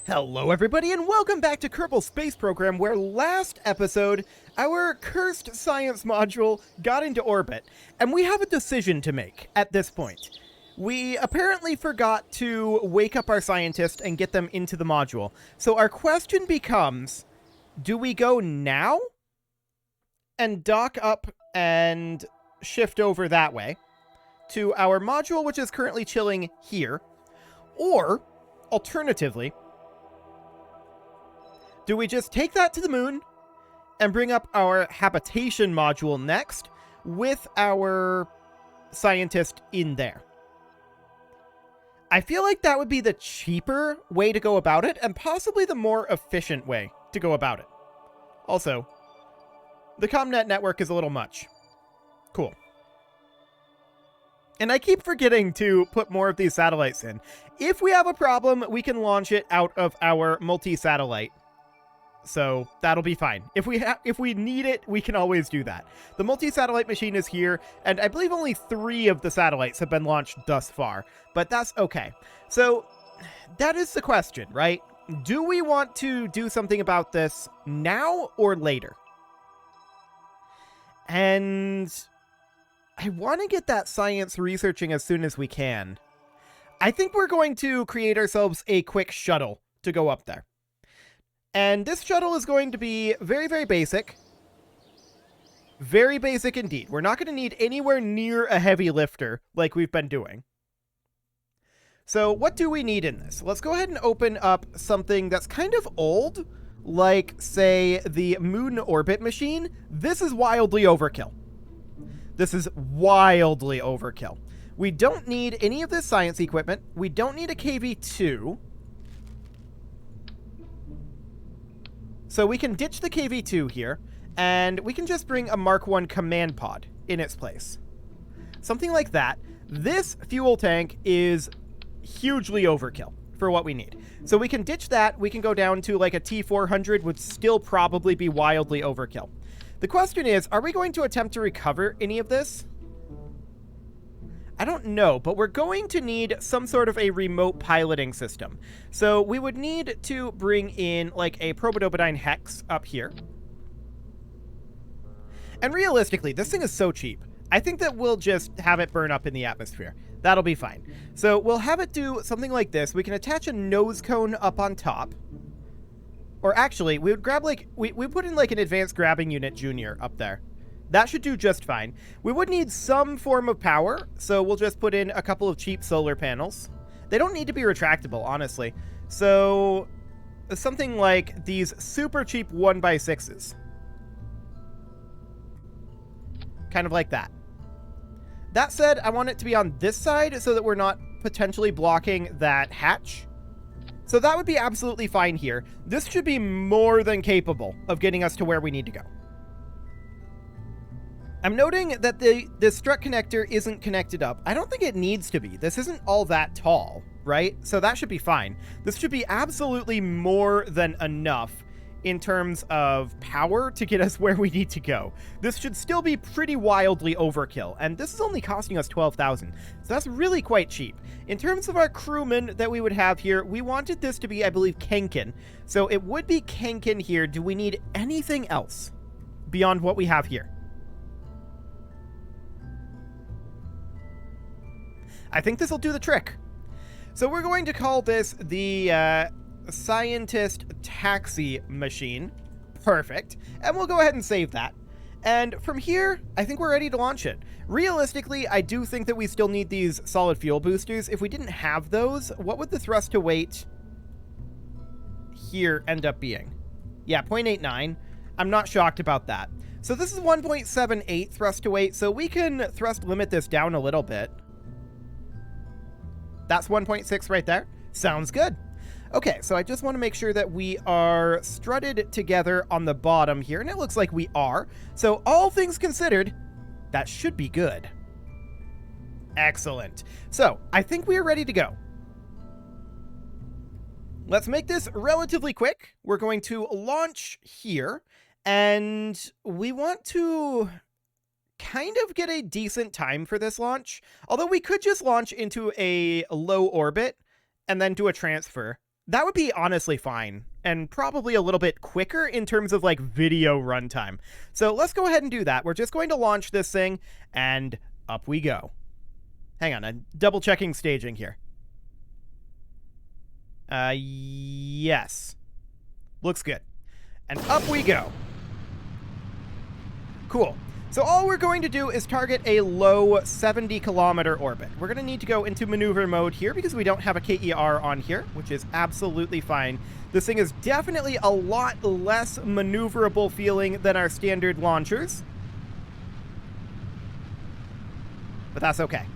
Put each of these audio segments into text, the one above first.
Hello everybody and welcome back to Kerbal Space Program, where last episode, our cursed science module got into orbit, and we have a decision to make at this point. We apparently forgot to wake up our scientists and get them into the module. So our question becomes, do we go now and dock up and shift over that way to our module, which is currently chilling here, or alternatively, do we just take that to the moon and bring up our habitation module next with our scientist in there? I feel like that would be the cheaper way to go about it and possibly the more efficient way to go about it. Also, the ComNet network is a little much. Cool. And I keep forgetting to put more of these satellites in. If we have a problem, we can launch it out of our multi-satellite. So that'll be fine. If we need it, we can always do that. The multi-satellite machine is here, and I believe only 3 of the satellites have been launched thus far, but that's okay. So that is the question, right? Do we want to do something about this now or later? And I want to get that science researching as soon as we can. I think we're going to create ourselves a quick shuttle to go up there. And this shuttle is going to be very, very basic. Very basic indeed. We're not going to need anywhere near a heavy lifter like we've been doing. So what do we need in this? Let's go ahead and open up something that's kind of old, like, say, the moon orbit machine. This is wildly overkill. This is wildly overkill. We don't need any of this science equipment. We don't need a KV-2. So we can ditch the KV-2 here, and we can just bring a Mark 1 command pod in its place. Something like that. This fuel tank is hugely overkill for what we need. So we can ditch that. We can go down to like a T-400, would still probably be wildly overkill. The question is, are we going to attempt to recover any of this? I don't know, but we're going to need some sort of a remote piloting system. So we would need to bring in like a Probodobodyne Hex up here. And realistically, this thing is so cheap. I think that we'll just have it burn up in the atmosphere. That'll be fine. So we'll have it do something like this. We can attach a nose cone up on top. Or actually, we would grab like, we put in like an advanced grabbing unit junior up there. That should do just fine. We would need some form of power, so we'll just put in a couple of cheap solar panels. They don't need to be retractable, honestly. So something like these super cheap 1x6s. Kind of like that. That said, I want it to be on this side so that we're not potentially blocking that hatch. So that would be absolutely fine here. This should be more than capable of getting us to where we need to go. I'm noting that the strut connector isn't connected up. I don't think it needs to be. This isn't all that tall, right? So that should be fine. This should be absolutely more than enough in terms of power to get us where we need to go. This should still be pretty wildly overkill, and this is only costing us 12,000. So that's really quite cheap. In terms of our crewmen that we would have here, we wanted this to be, I believe, Kenken. So it would be Kenken here. Do we need anything else beyond what we have here? I think this will do the trick. So we're going to call this the Scientist Taxi Machine. Perfect. And we'll go ahead and save that. And from here, I think we're ready to launch it. Realistically, I do think that we still need these solid fuel boosters. If we didn't have those, what would the thrust to weight here end up being? Yeah, 0.89. I'm not shocked about that. So this is 1.78 thrust to weight, so we can thrust limit this down a little bit. That's 1.6 right there. Sounds good. Okay, so I just want to make sure that we are strutted together on the bottom here, and it looks like we are. So all things considered, that should be good. Excellent. So I think we are ready to go. Let's make this relatively quick. We're going to launch here, and we want to kind of get a decent time for this launch. Although we could just launch into a low orbit and then do a transfer. That would be honestly fine, and probably a little bit quicker in terms of like video runtime. So let's go ahead and do that. We're just going to launch this thing, and up we go. Hang on, I'm double checking staging here. Yes. Looks good. And up we go. Cool. So all we're going to do is target a low 70-kilometer orbit. We're going to need to go into maneuver mode here because we don't have a KER on here, which is absolutely fine. This thing is definitely a lot less maneuverable feeling than our standard launchers. But that's okay.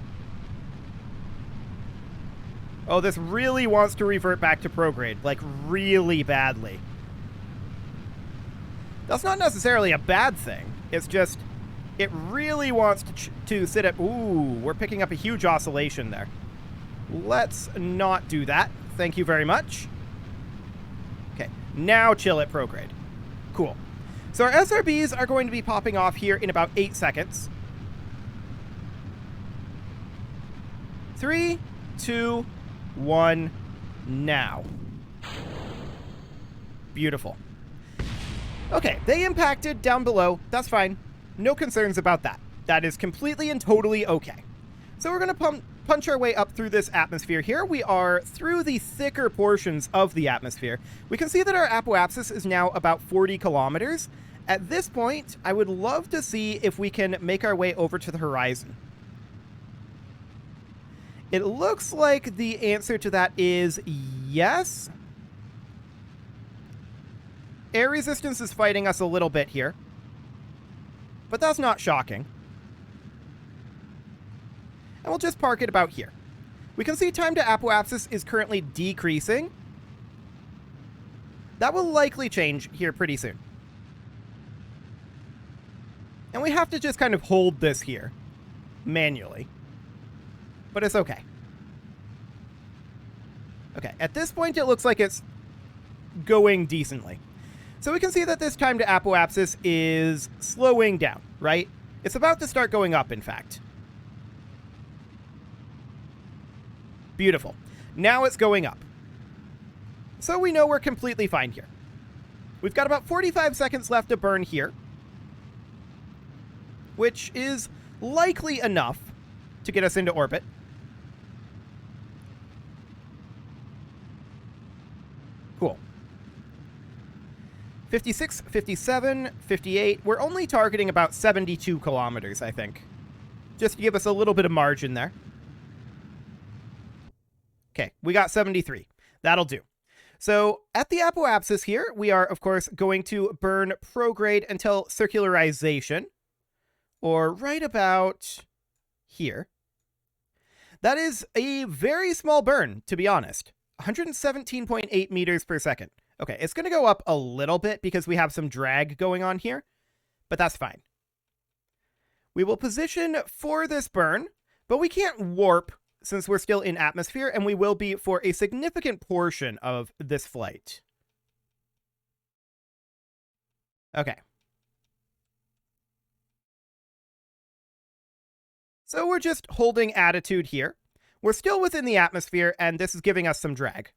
Oh, this really wants to revert back to prograde, like really badly. That's not necessarily a bad thing. It's just, it really wants to sit at... Ooh, we're picking up a huge oscillation there. Let's not do that. Thank you very much. Okay, now chill at prograde. Cool. So our SRBs are going to be popping off here in about 8 seconds. 3, 2, 1, now. Beautiful. Okay, they impacted down below. That's fine. No concerns about that. That is completely and totally okay. So we're going to punch our way up through this atmosphere here. We are through the thicker portions of the atmosphere. We can see that our apoapsis is now about 40 kilometers. At this point, I would love to see if we can make our way over to the horizon. It looks like the answer to that is yes. Air resistance is fighting us a little bit here, but that's not shocking. And we'll just park it about here. We can see time to apoapsis is currently decreasing. That will likely change here pretty soon. And we have to just kind of hold this here manually. But it's okay. Okay, at this point it looks like it's going decently. So we can see that this time to apoapsis is slowing down, right? It's about to start going up, in fact. Beautiful. Now it's going up. So we know we're completely fine here. We've got about 45 seconds left to burn here, which is likely enough to get us into orbit. Cool. 56, 57, 58. We're only targeting about 72 kilometers, I think. Just to give us a little bit of margin there. Okay, we got 73. That'll do. So at the apoapsis here, we are, of course, going to burn prograde until circularization, or right about here. That is a very small burn, to be honest. 117.8 meters per second. Okay, it's going to go up a little bit because we have some drag going on here, but that's fine. We will position for this burn, but we can't warp since we're still in atmosphere, and we will be for a significant portion of this flight. Okay. So we're just holding attitude here. We're still within the atmosphere, and this is giving us some drag.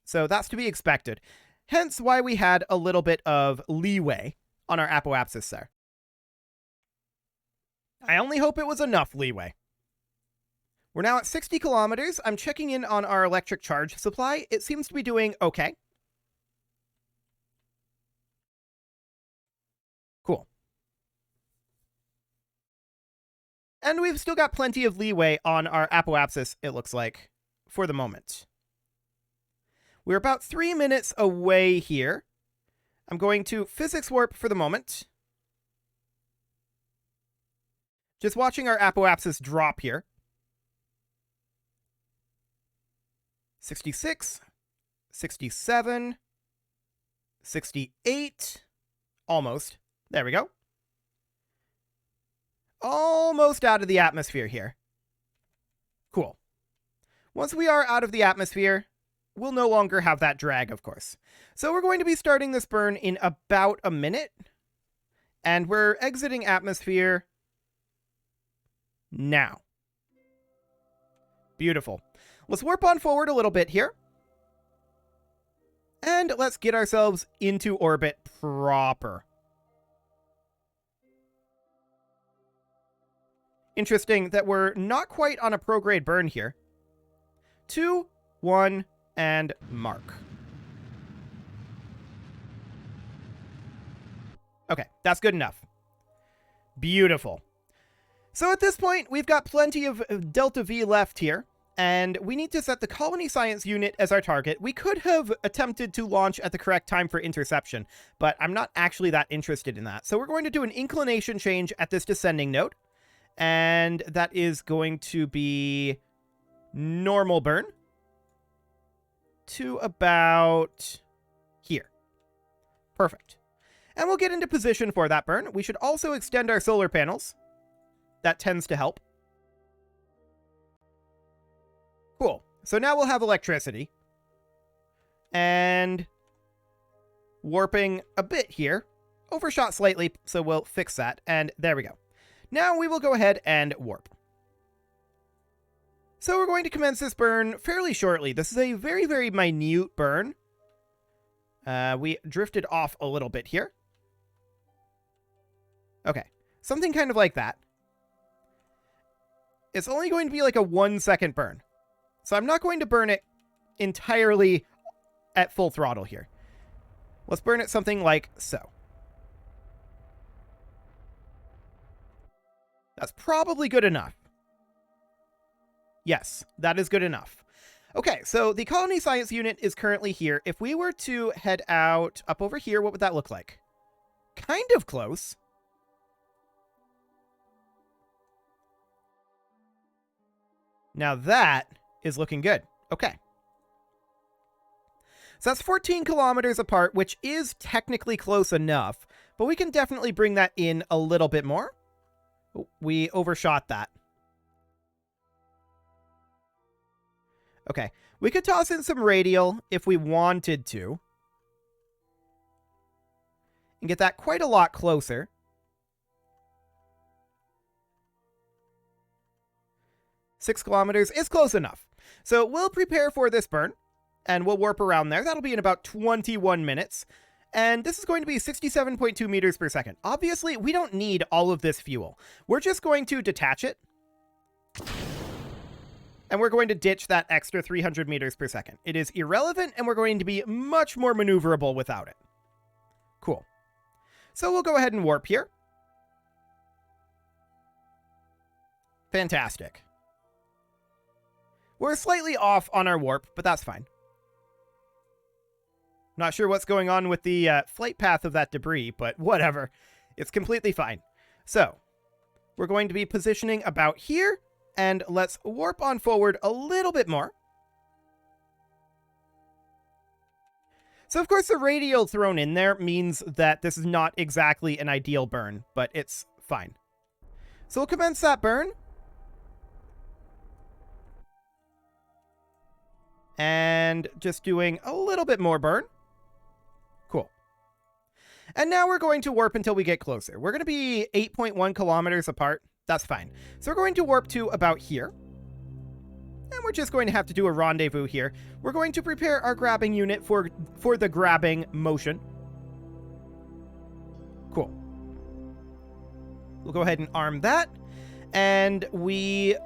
So that's to be expected. Hence why we had a little bit of leeway on our apoapsis there. I only hope it was enough leeway. We're now at 60 kilometers. I'm checking in on our electric charge supply. It seems to be doing okay. Cool. And we've still got plenty of leeway on our apoapsis, it looks like, for the moment. We're about 3 minutes away here. I'm going to physics warp for the moment. Just watching our apoapsis drop here. 66, 67, 68, almost. There we go. Almost out of the atmosphere here. Cool. Once we are out of the atmosphere, we'll no longer have that drag, of course. So we're going to be starting this burn in about a minute. And we're exiting atmosphere now. Beautiful. Let's warp on forward a little bit here. And let's get ourselves into orbit proper. Interesting that we're not quite on a prograde burn here. 2, 1, and mark. Okay, that's good enough. Beautiful. So at this point, we've got plenty of Delta V left here, and we need to set the colony science unit as our target. We could have attempted to launch at the correct time for interception, but I'm not actually that interested in that. So we're going to do an inclination change at this descending node, and that is going to be normal burn to about here. Perfect. And we'll get into position for that burn. We should also extend our solar panels. That tends to help. Cool. So now we'll have electricity. And warping a bit here. Overshot slightly, so we'll fix that. And there we go. Now we will go ahead and warp. So we're going to commence this burn fairly shortly. This is a very, very minute burn. We drifted off a little bit here. Okay. Something kind of like that. It's only going to be like a 1-second burn. So I'm not going to burn it entirely at full throttle here. Let's burn it something like so. That's probably good enough. Yes, that is good enough. Okay, so the colony science unit is currently here. If we were to head out up over here, what would that look like? Kind of close. Now that is looking good. Okay. So that's 14 kilometers apart, which is technically close enough, but we can definitely bring that in a little bit more. We overshot that. Okay, we could toss in some radial if we wanted to. And get that quite a lot closer. Six kilometers is close enough. So we'll prepare for this burn, and we'll warp around there. That'll be in about 21 minutes. And this is going to be 67.2 meters per second. Obviously, we don't need all of this fuel. We're just going to detach it. And we're going to ditch that extra 300 meters per second. It is irrelevant, and we're going to be much more maneuverable without it. Cool. So we'll go ahead and warp here. Fantastic. We're slightly off on our warp, but that's fine. Not sure what's going on with the flight path of that debris, but whatever. It's completely fine. So, we're going to be positioning about here, and let's warp on forward a little bit more. So, of course, the radial thrown in there means that this is not exactly an ideal burn, but it's fine. So we'll commence that burn. And just doing a little bit more burn. Cool. And now we're going to warp until we get closer. We're going to be 8.1 kilometers apart. That's fine. So we're going to warp to about here. And we're just going to have to do a rendezvous here. We're going to prepare our grabbing unit for the grabbing motion. Cool. We'll go ahead and arm that. And we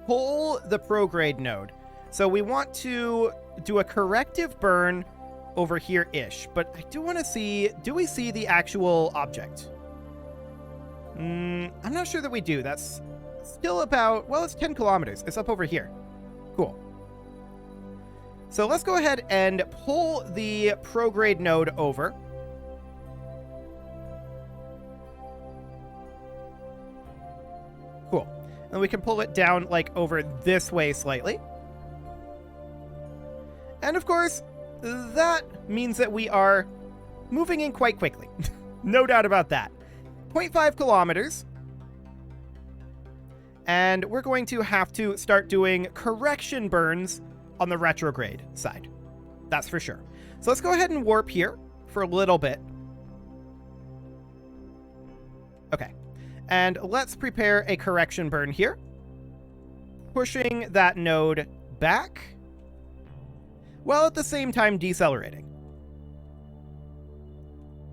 pull the prograde node. So we want to do a corrective burn over here-ish. But I do want to see, do we see the actual object? I'm not sure that we do. That's still about, well, it's 10 kilometers. It's up over here. Cool. So let's go ahead and pull the prograde node over. Cool. And we can pull it down like over this way slightly. And of course, that means that we are moving in quite quickly. No doubt about that. 0.5 kilometers. And we're going to have to start doing correction burns on the retrograde side. That's for sure. So let's go ahead and warp here for a little bit. Okay. And let's prepare a correction burn here. Pushing that node back, while at the same time decelerating.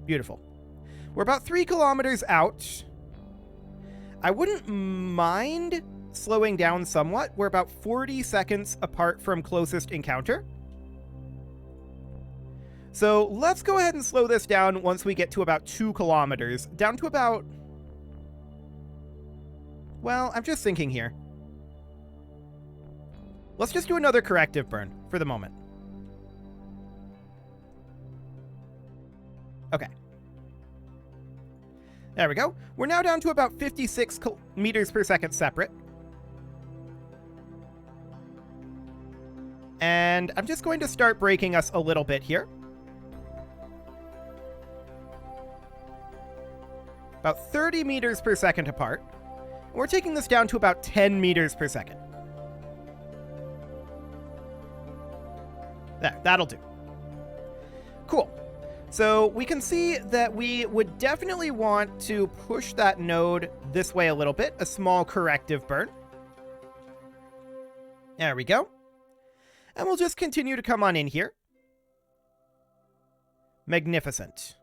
Beautiful. We're about 3 kilometers out. I wouldn't mind slowing down somewhat. We're about 40 seconds apart from closest encounter. So let's go ahead and slow this down once we get to about 2 kilometers. Down to about... Well, I'm just thinking here. Let's just do another corrective burn for the moment. Okay. There we go. We're now down to about 56 meters per second separate. And I'm just going to start braking us a little bit here. About 30 meters per second apart. We're taking this down to about 10 meters per second. There, that'll do. Cool. So we can see that we would definitely want to push that node this way a little bit, a small corrective burn. There we go. And we'll just continue to come on in here. Magnificent.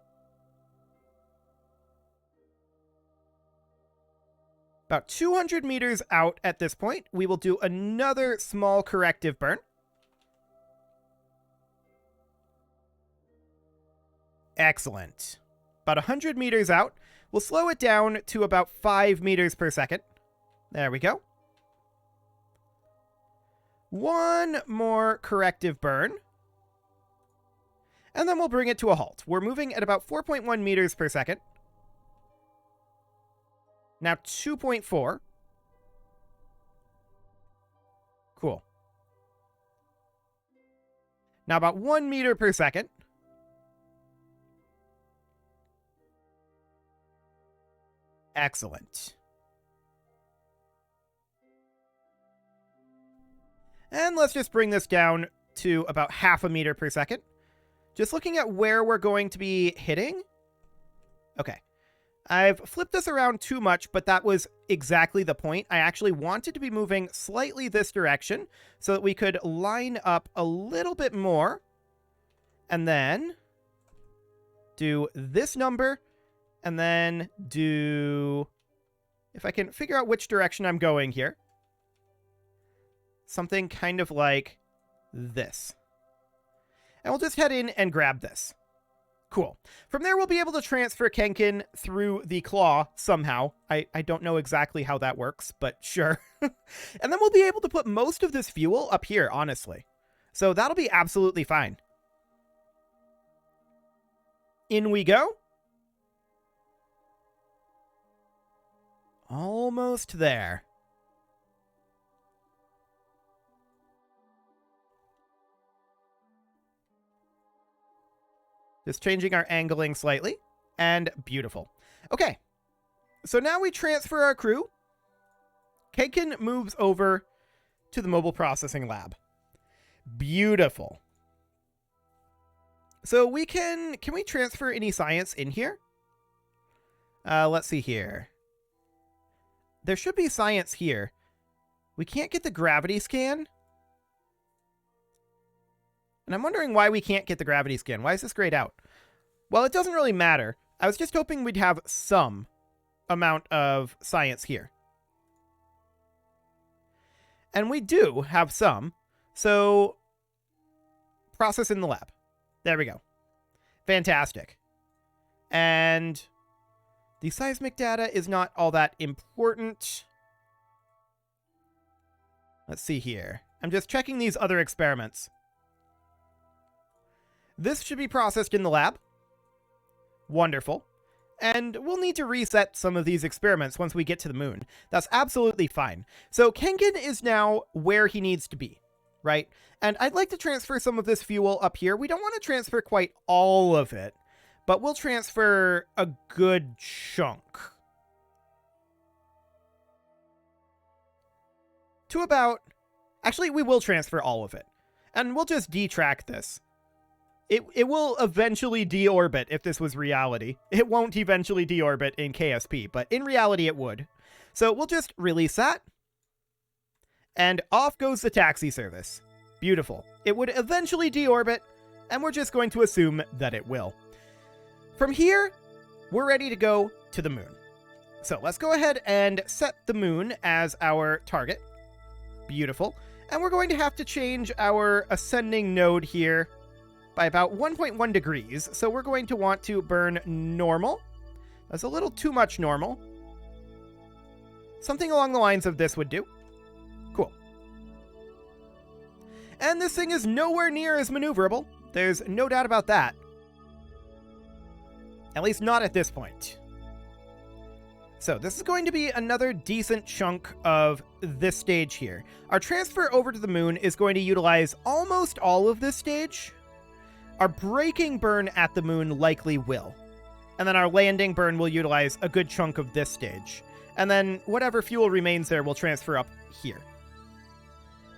About 200 meters out at this point, we will do another small corrective burn. Excellent. About 100 meters out, we'll slow it down to about 5 meters per second. There we go. One more corrective burn. And then we'll bring it to a halt. We're moving at about 4.1 meters per second. Now 2.4. Cool. Now about 1 meter per second. Excellent. And let's just bring this down to about 0.5 meter per second. Just looking at where we're going to be hitting. Okay. I've flipped this around too much, but that was exactly the point. I actually wanted to be moving slightly this direction so that we could line up a little bit more. And then do this number. And then do, if I can figure out which direction I'm going here, something kind of like this. And we'll just head in and grab this. Cool. From there, we'll be able to transfer Kenkin through the claw somehow. I don't know exactly how that works, but sure. And then we'll be able to put most of this fuel up here, honestly. So that'll be absolutely fine. In we go. Almost there. Just changing our angling slightly. And beautiful. Okay. So now we transfer our crew. Kenkin moves over to the mobile processing lab. Beautiful. So we can we transfer any science in here? Let's see here. There should be science here. We can't get the gravity scan. And I'm wondering why we can't get the gravity scan. Why is this grayed out? Well, it doesn't really matter. I was just hoping we'd have some amount of science here. And we do have some. So, process in the lab. There we go. Fantastic. And the seismic data is not all that important. Let's see here. I'm just checking these other experiments. This should be processed in the lab. Wonderful. And we'll need to reset some of these experiments once we get to the moon. That's absolutely fine. So Kenkin is now where he needs to be, right? And I'd like to transfer some of this fuel up here. We don't want to transfer quite all of it, but we'll transfer a good chunk. To about... Actually, we will transfer all of it. And we'll just detrack this. It will eventually deorbit if this was reality. It won't eventually deorbit in KSP, but in reality it would. So we'll just release that. And off goes the taxi service. Beautiful. It would eventually deorbit, and we're just going to assume that it will. From here, we're ready to go to the moon. So let's go ahead and set the moon as our target. Beautiful. And we're going to have to change our ascending node here by about 1.1 degrees. So we're going to want to burn normal. That's a little too much normal. Something along the lines of this would do. Cool. And this thing is nowhere near as maneuverable. There's no doubt about that. At least not at this point. So this is going to be another decent chunk of this stage here. Our transfer over to the moon is going to utilize almost all of this stage. Our braking burn at the moon likely will. And then our landing burn will utilize a good chunk of this stage. And then whatever fuel remains there will transfer up here.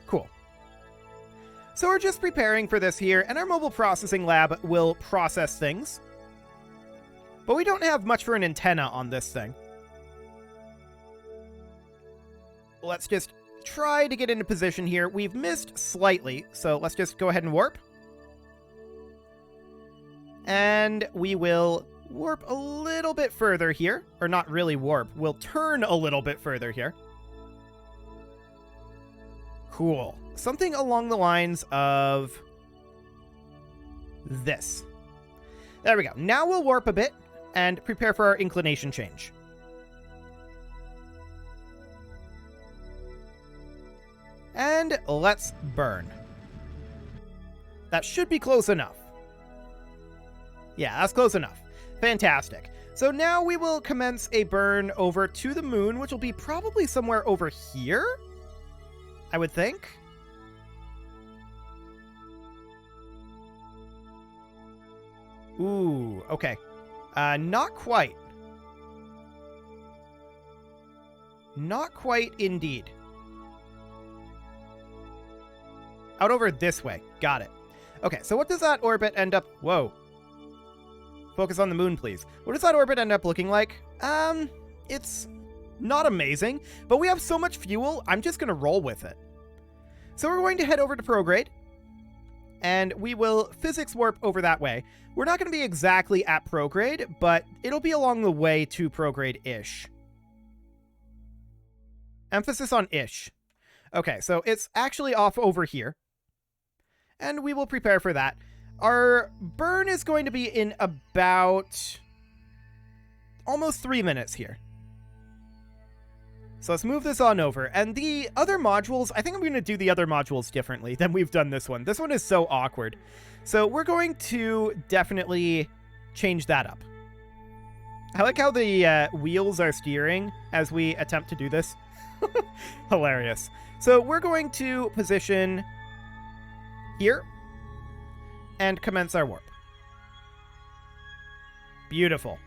Cool. So we're just preparing for this here, and our mobile processing lab will process things. But we don't have much for an antenna on this thing. Let's just try to get into position here. We've missed slightly, so let's just go ahead and warp. And we will warp a little bit further here. Or not really warp. We'll turn a little bit further here. Cool. Something along the lines of this. There we go. Now we'll warp a bit and prepare for our inclination change. And let's burn. That should be close enough. Yeah, that's close enough. Fantastic. So now we will commence a burn over to the moon, which will be probably somewhere over here, I would think. Ooh, okay. Not quite. Not quite indeed. Out over this way. Got it. Okay, so what does that orbit end up... Whoa. Focus on the moon, please. What does that orbit end up looking like? It's not amazing, but we have so much fuel, I'm just going to roll with it. So we're going to head over to prograde, and we will physics warp over that way. We're not going to be exactly at prograde, but it'll be along the way to prograde-ish. Emphasis on ish. Okay, so it's actually off over here. And we will prepare for that. Our burn is going to be in about almost 3 minutes here. So let's move this on over. And the other modules, I think I'm going to do the other modules differently than we've done this one. This one is so awkward. So we're going to definitely change that up. I like how the wheels are steering as we attempt to do this. Hilarious. So we're going to position here and commence our warp. Beautiful.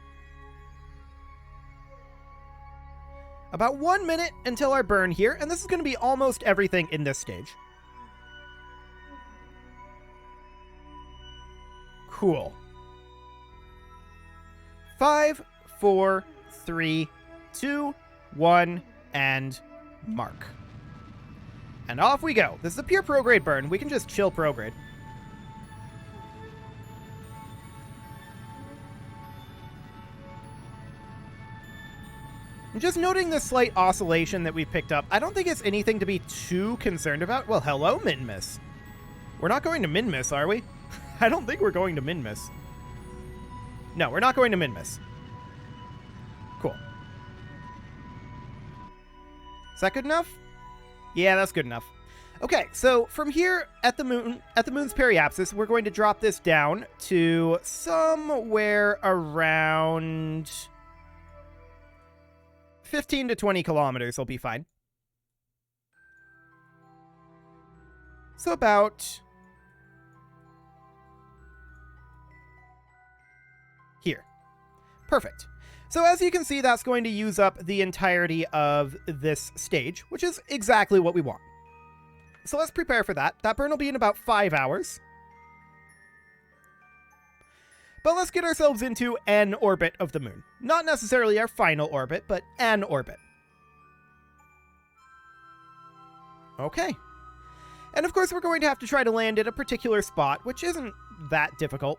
About 1 minute until our burn here, and this is going to be almost everything in this stage. Cool. 5, 4, 3, 2, 1, and mark. And off we go. This is a pure prograde burn. We can just chill prograde. I'm just noting the slight oscillation that we picked up. I don't think it's anything to be too concerned about. Well, hello, min-miss. We're not going to min-miss, are we? I don't think we're going to min-miss. No, we're not going to min-miss. Cool. Is that good enough? Yeah, that's good enough. Okay, so from here at the moon's periapsis, we're going to drop this down to somewhere around 15 to 20 kilometers will be fine. So about here. Perfect. So as you can see, that's going to use up the entirety of this stage, which is exactly what we want. So let's prepare for that. That burn will be in about 5 hours. But let's get ourselves into an orbit of the moon. Not necessarily our final orbit, but an orbit. Okay. And of course, we're going to have to try to land at a particular spot, which isn't that difficult.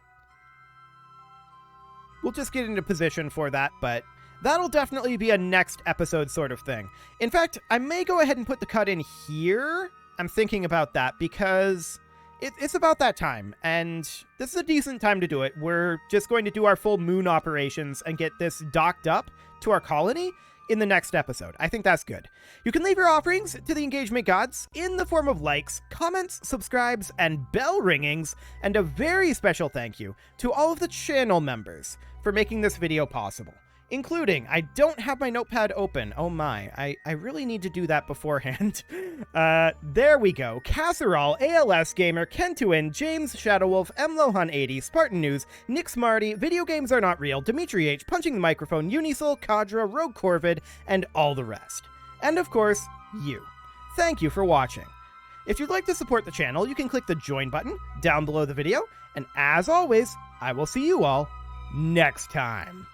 We'll just get into position for that, but that'll definitely be a next episode sort of thing. In fact, I may go ahead and put the cut in here. I'm thinking about that because it's about that time, and this is a decent time to do it. We're just going to do our full moon operations and get this docked up to our colony in the next episode. I think that's good. You can leave your offerings to the engagement gods in the form of likes, comments, subscribes, and bell ringings, and a very special thank you to all of the channel members for making this video possible. Including, I don't have my notepad open. Oh my, I really need to do that beforehand. There we go. Casserole, ALS Gamer, Kentuin, James, Shadowwolf, MLohan80, Spartan News, Nick Smarty, Video Games Are Not Real, Dimitri H, Punching the Microphone, Unisoul, Kadra, Rogue Corvid, and all the rest. And of course, you. Thank you for watching. If you'd like to support the channel, you can click the join button down below the video, and as always, I will see you all next time.